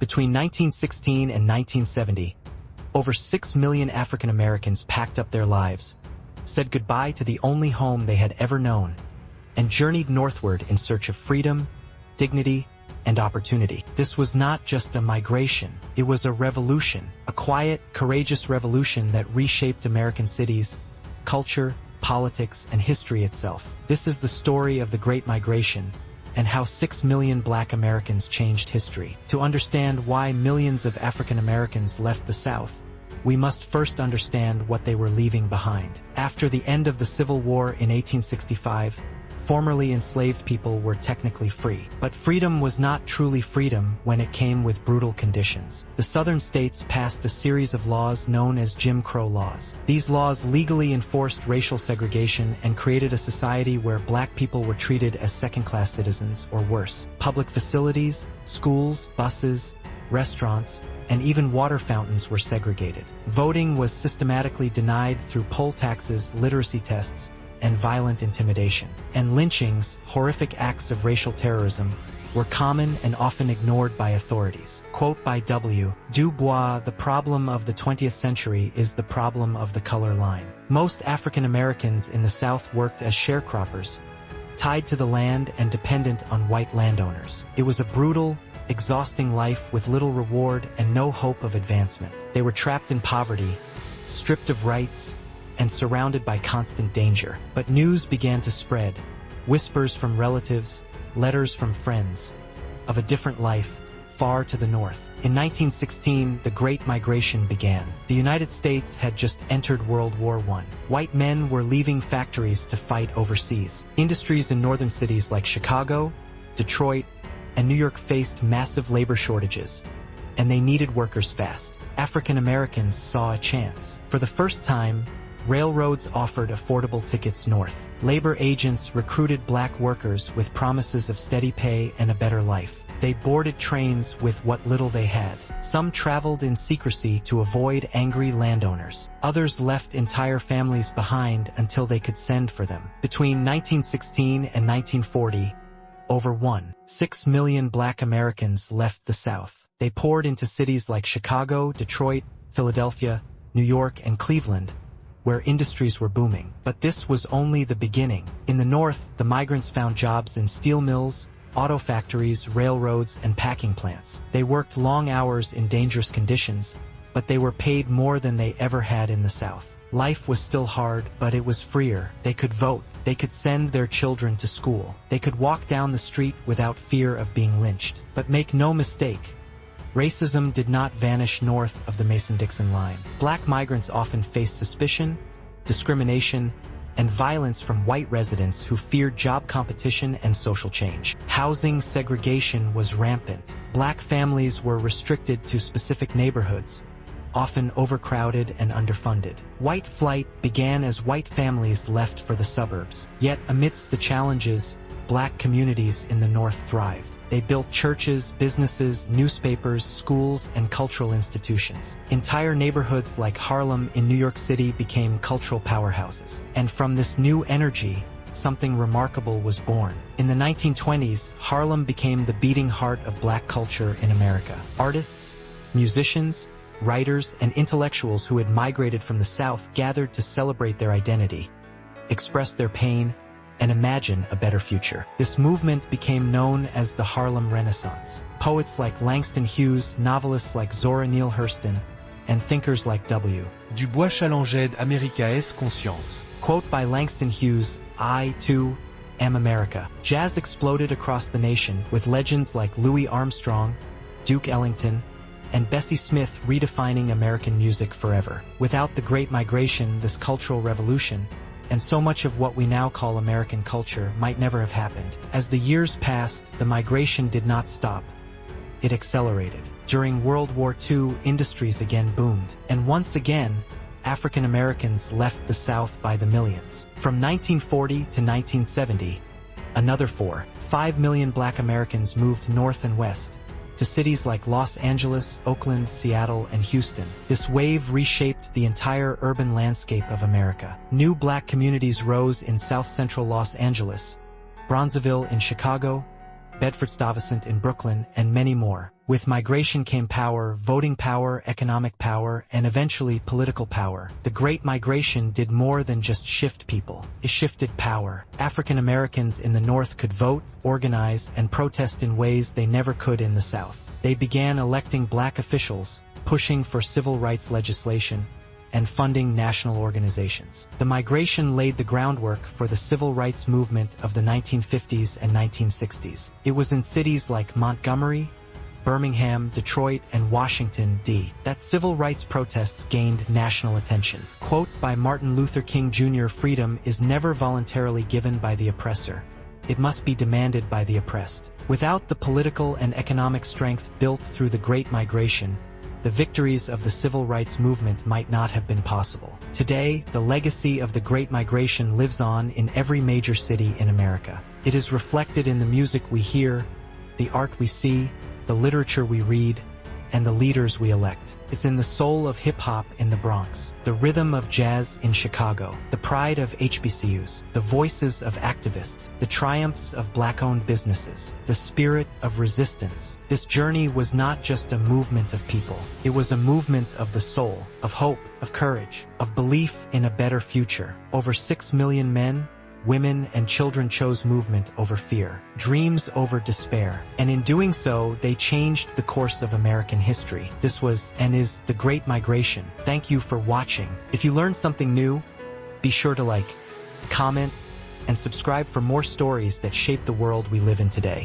Between 1916 and 1970, over 6 million African Americans packed up their lives, said goodbye to the only home they had ever known, and journeyed northward in search of freedom, dignity, and opportunity. This was not just a migration, it was a revolution, a quiet, courageous revolution that reshaped American cities, culture, politics, and history itself. This is the story of the Great Migration and how 6 million Black Americans changed history. To understand why millions of African Americans left the South, we must first understand what they were leaving behind. After the end of the Civil War in 1865, formerly enslaved people were technically free. But freedom was not truly freedom when it came with brutal conditions. The Southern states passed a series of laws known as Jim Crow laws. These laws legally enforced racial segregation and created a society where Black people were treated as second-class citizens or worse. Public facilities, schools, buses, restaurants, and even water fountains were segregated. Voting was systematically denied through poll taxes, literacy tests, and violent intimidation. And lynchings, horrific acts of racial terrorism, were common and often ignored by authorities. Quote by W. Du Bois, "The problem of the 20th century is the problem of the color line." Most African Americans in the South worked as sharecroppers, tied to the land and dependent on white landowners. It was a brutal, exhausting life with little reward and no hope of advancement. They were trapped in poverty, stripped of rights, and surrounded by constant danger. But news began to spread, whispers from relatives, letters from friends, of a different life far to the north. In 1916, the Great Migration began. The United States had just entered World War I. White men were leaving factories to fight overseas. Industries in northern cities like Chicago, Detroit, and New York faced massive labor shortages, and they needed workers fast. African Americans saw a chance. For the first time, railroads offered affordable tickets north. Labor agents recruited Black workers with promises of steady pay and a better life. They boarded trains with what little they had. Some traveled in secrecy to avoid angry landowners. Others left entire families behind until they could send for them. Between 1916 and 1940, over 1.6 million Black Americans left the South. They poured into cities like Chicago, Detroit, Philadelphia, New York, and Cleveland, where industries were booming. But this was only the beginning. In the North, the migrants found jobs in steel mills, auto factories, railroads, and packing plants. They worked long hours in dangerous conditions, but they were paid more than they ever had in the South. Life was still hard, but it was freer. They could vote. They could send their children to school. They could walk down the street without fear of being lynched. But make no mistake, racism did not vanish north of the Mason-Dixon line. Black migrants often faced suspicion, discrimination, and violence from white residents who feared job competition and social change. Housing segregation was rampant. Black families were restricted to specific neighborhoods, often overcrowded and underfunded. White flight began as white families left for the suburbs. Yet amidst the challenges, Black communities in the North thrived. They built churches, businesses, newspapers, schools, and cultural institutions. Entire neighborhoods like Harlem in New York City became cultural powerhouses. And from this new energy, something remarkable was born. In the 1920s, Harlem became the beating heart of Black culture in America. Artists, musicians, writers, and intellectuals who had migrated from the South gathered to celebrate their identity, express their pain, and imagine a better future. This movement became known as the Harlem Renaissance. Poets like Langston Hughes, novelists like Zora Neale Hurston, and thinkers like W. Du Bois challengeait America's conscience. Quote by Langston Hughes, "I, too, am America." Jazz exploded across the nation, with legends like Louis Armstrong, Duke Ellington, and Bessie Smith redefining American music forever. Without the Great Migration, this cultural revolution, and so much of what we now call American culture, might never have happened. As the years passed, the migration did not stop. It accelerated. During World War II, industries again boomed, and once again, African Americans left the South by the millions. From 1940 to 1970, another 4.5 million Black Americans moved north and west, to cities like Los Angeles, Oakland, Seattle, and Houston. This wave reshaped the entire urban landscape of America. New Black communities rose in South Central Los Angeles, Bronzeville in Chicago, Bedford-Stuyvesant in Brooklyn, and many more. With migration came power, voting power, economic power, and eventually political power. The Great Migration did more than just shift people. It shifted power. African Americans in the North could vote, organize, and protest in ways they never could in the South. They began electing black officials, pushing for civil rights legislation, and funding national organizations. The migration laid the groundwork for the civil rights movement of the 1950s and 1960s. It was in cities like Montgomery, Birmingham, Detroit, and Washington, D. that civil rights protests gained national attention. Quote by Martin Luther King Jr., "Freedom is never voluntarily given by the oppressor. It must be demanded by the oppressed." Without the political and economic strength built through the Great Migration, the victories of the civil rights movement might not have been possible. Today, the legacy of the Great Migration lives on in every major city in America. It is reflected in the music we hear, the art we see, the literature we read, and the leaders we elect. It's in the soul of hip-hop in the Bronx, the rhythm of jazz in Chicago, the pride of HBCUs, the voices of activists, the triumphs of black-owned businesses, the spirit of resistance. This journey was not just a movement of people. It was a movement of the soul, of hope, of courage, of belief in a better future. Over 6 million men, women, and children chose movement over fear, dreams over despair, and in doing so, they changed the course of American history. This was and is the Great Migration. Thank you for watching. If you learned something new, be sure to like, comment, and subscribe for more stories that shape the world we live in today.